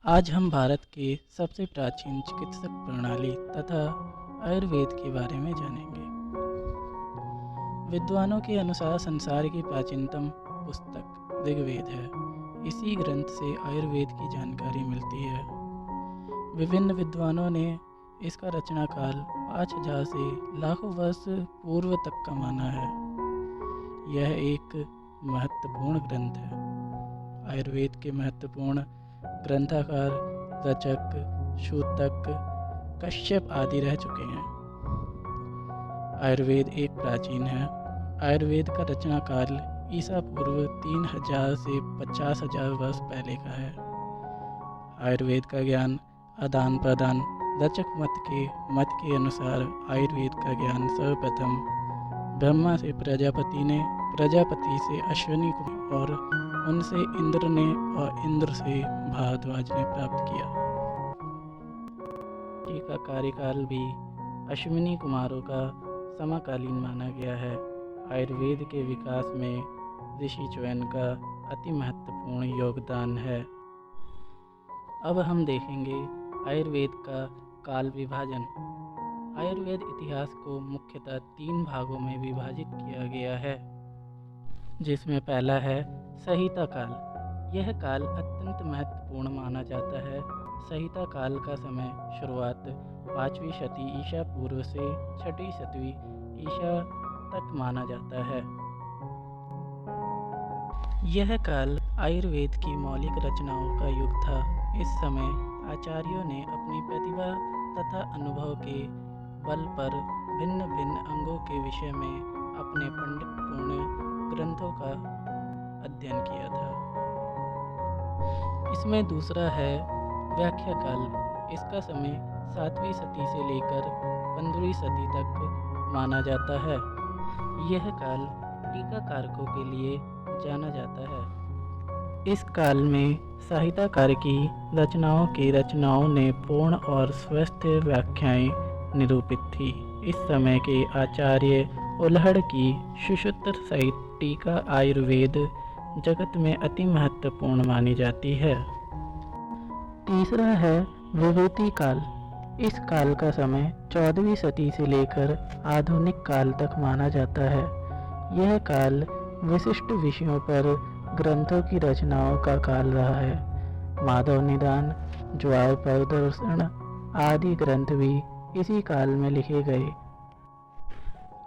आज हम भारत के सबसे प्राचीन चिकित्सक प्रणाली तथा आयुर्वेद के बारे में जानेंगे। विद्वानों के अनुसार संसार की प्राचीनतम पुस्तक ऋग्वेद है। इसी ग्रंथ से आयुर्वेद की जानकारी मिलती है। विभिन्न विद्वानों ने इसका रचना काल 5000 से लाखों वर्ष पूर्व तक का माना है। यह एक महत्वपूर्ण ग्रंथ है। आयुर्वेद के महत्वपूर्ण ग्रंथकार रचक सूतक कश्यप आदि रह चुके हैं। आयुर्वेद एक प्राचीन है। आयुर्वेद का रचना काल ईसा पूर्व 3000 से 50,000 वर्ष पहले का है। आयुर्वेद का ज्ञान आदान प्रदान रचक मत के अनुसार आयुर्वेद का ज्ञान सर्वप्रथम ब्रह्मा से प्रजापति ने, प्रजापति से अश्विनी को और उनसे इंद्र ने और इंद्र से भारद्वाज ने प्राप्त किया। का कार्यकाल भी अश्विनी कुमारों का समकालीन माना गया है। आयुर्वेद के विकास में ऋषि चयन का अति महत्वपूर्ण योगदान है। अब हम देखेंगे आयुर्वेद का काल विभाजन। आयुर्वेद इतिहास को मुख्यतः 3 भागों में विभाजित किया गया है, जिसमें पहला है संहिता काल। यह काल अत्यंत महत्वपूर्ण माना जाता है। संहिता काल का समय शुरुआत 5वीं शती ईसा पूर्व से 6वीं शती ईसा तक माना जाता है। यह काल आयुर्वेद की मौलिक रचनाओं का युग था। इस समय आचार्यों ने अपनी प्रतिभा तथा अनुभव के बल पर भिन्न भिन्न अंगों के विषय में अपने पंडितपूर्ण ग्रंथों का अध्ययन किया था। इसमें दूसरा है व्याख्या काल। इसका समय 7वीं शती से लेकर 15वीं शती तक माना जाता है। यह काल टीकाकारकों के लिए जाना जाता है। इस काल में साहित्यकार की रचनाओं ने पूर्ण और स्वस्थ व्याख्याएं निरूपित थी। इस समय के आचार्य उल्हड़ की सुश्रुत सहित टीका आयुर्वेद जगत में अति महत्वपूर्ण मानी जाती है। तीसरा है विभूति काल। इस काल का समय 14वीं शती से लेकर आधुनिक काल तक माना जाता है। यह काल विशिष्ट विषयों पर ग्रंथों की रचनाओं का काल रहा है। माधव निदान, ज्वार प्रदर्शन आदि ग्रंथ भी इसी काल में लिखे गए।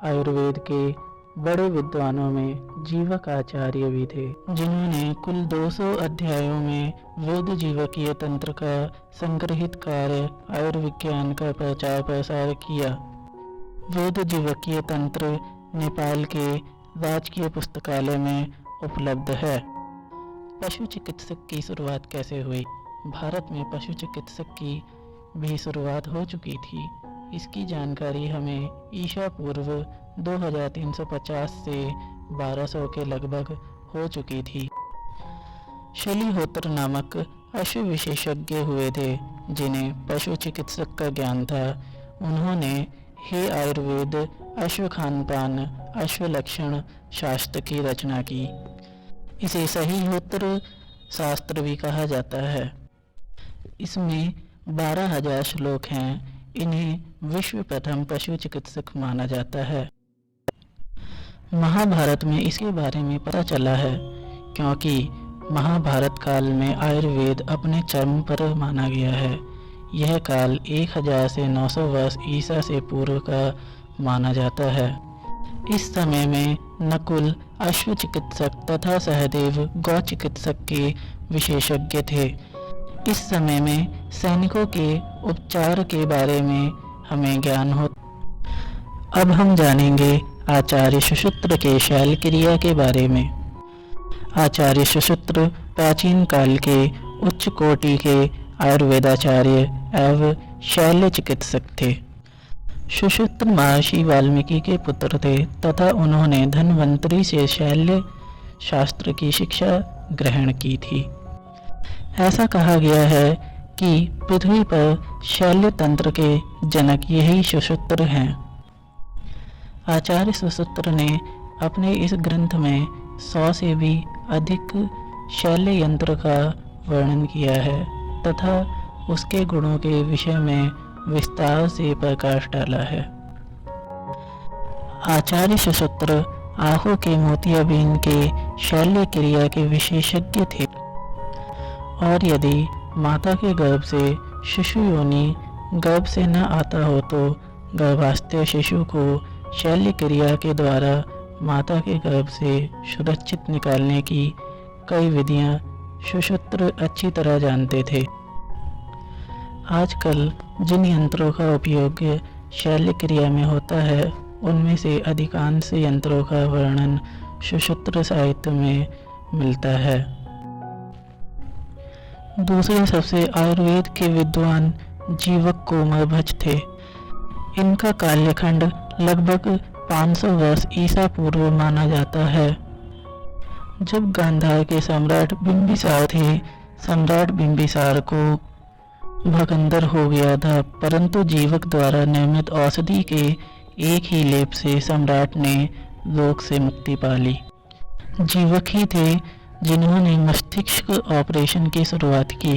आयुर्वेद के बड़े विद्वानों में जीवक आचार्य भी थे, जिन्होंने कुल 200 अध्यायों में वेद जीवकीय तंत्र का संग्रहित कार्य आयुर्विज्ञान का प्रचार प्रसार किया। वेद जीवकीय तंत्र नेपाल के राजकीय पुस्तकालय में उपलब्ध है। पशु चिकित्सक की शुरुआत कैसे हुई? भारत में पशु चिकित्सक की भी शुरुआत हो चुकी थी। इसकी जानकारी हमें ईसा पूर्व 2350 से 1200 के लगभग हो चुकी थी। शलीहोत्र नामक अश्व विशेषज्ञ हुए थे, जिन्हें पशु चिकित्सक का ज्ञान था। उन्होंने हे आयुर्वेद अश्व खानपान अश्व लक्षण शास्त्र की रचना की। इसे शलीहोत्र शास्त्र भी कहा जाता है। इसमें 12,000 श्लोक हैं। इन्हें विश्व प्रथम पशु चिकित्सक माना जाता है। महाभारत में इसके बारे में पता चला है, क्योंकि महाभारत काल में आयुर्वेद अपने चरम पर माना गया है। यह काल 1000 से 900 वर्ष ईसा से पूर्व का माना जाता है। इस समय में नकुल अश्व चिकित्सक तथा सहदेव गौ चिकित्सक के विशेषज्ञ थे। इस समय में सैनिकों के उपचार के बारे में हमें ज्ञान हो। अब हम जानेंगे आचार्य सुश्रुत के शैल क्रिया के बारे में। आचार्य सुश्रुत प्राचीन काल के उच्च कोटि के आयुर्वेदाचार्य एवं शैल्य चिकित्सक थे। सुश्रुत महर्षि वाल्मीकि के पुत्र थे तथा उन्होंने धन्वंतरि से शैल्य शास्त्र की शिक्षा ग्रहण की थी। ऐसा कहा गया है कि पृथ्वी पर शैल्य तंत्र के जनक यही सुश्रुत हैं। आचार्य सुश्रुत ने अपने इस ग्रंथ में 100 से भी अधिक शैल्य यंत्र का वर्णन किया है। तथा उसके गुणों के विषय में विस्तार से प्रकाश डाला है। आचार्य सुश्रुत आहो के मोतियाबिंद के शल्य क्रिया के विशेषज्ञ थे और यदि माता के गर्भ से शिशु योनि गर्भ से न आता हो तो गर्भास्थ शिशु को शल्य क्रिया के द्वारा माता के गर्भ से सुरक्षित निकालने की कई विधियां सुश्रुत अच्छी तरह जानते थे। आजकल जिन यंत्रों का उपयोग शल्य क्रिया में होता है उनमें से अधिकांश यंत्रों का वर्णन सुश्रुत साहित्य में मिलता है। दूसरे सबसे आयुर्वेद के विद्वान जीवक कोमरभक्ष थे। इनका कालखंड लगभग 500 वर्ष ईसा पूर्व माना जाता है। जब गांधार के सम्राट बिंबिसार थे, सम्राट बिंबिसार को भगंदर हो गया था, परंतु जीवक द्वारा निर्मित औषधि के एक ही लेप से सम्राट ने रोग से मुक्ति पा ली। जीवक ही थे जिन्होंने मस्तिष्क ऑपरेशन की शुरुआत की।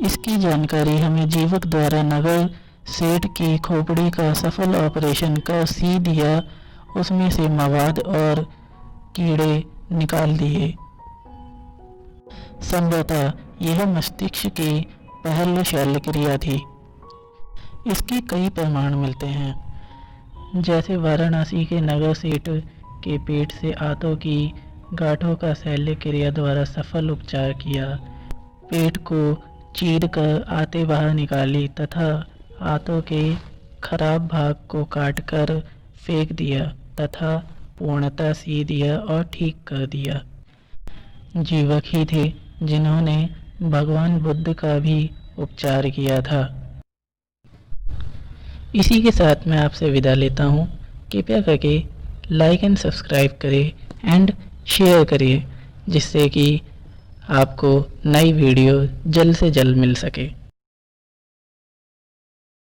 इसकी जानकारी हमें जीवक द्वारा नगर सेठ की खोपड़ी का सफल ऑपरेशन कर सी दिया, उसमें से मवाद और कीड़े निकाल दिए। संभवतः यह मस्तिष्क की पहली शल्य क्रिया थी। इसके कई प्रमाण मिलते हैं, जैसे वाराणसी के नगर सेठ के पेट से आंतों की गांठों का शल्य क्रिया द्वारा सफल उपचार किया, पेट को चीर कर आंतें बाहर निकाली तथा आंतों के खराब भाग को काटकर फेंक दिया तथा पूर्णतः सी दिया और ठीक कर दिया। जीवक ही थे जिन्होंने भगवान बुद्ध का भी उपचार किया था। इसी के साथ मैं आपसे विदा लेता हूँ। कृपया करके लाइक एंड सब्सक्राइब करें एंड शेयर करिए, जिससे कि आपको नई वीडियो जल्द से जल्द मिल सके।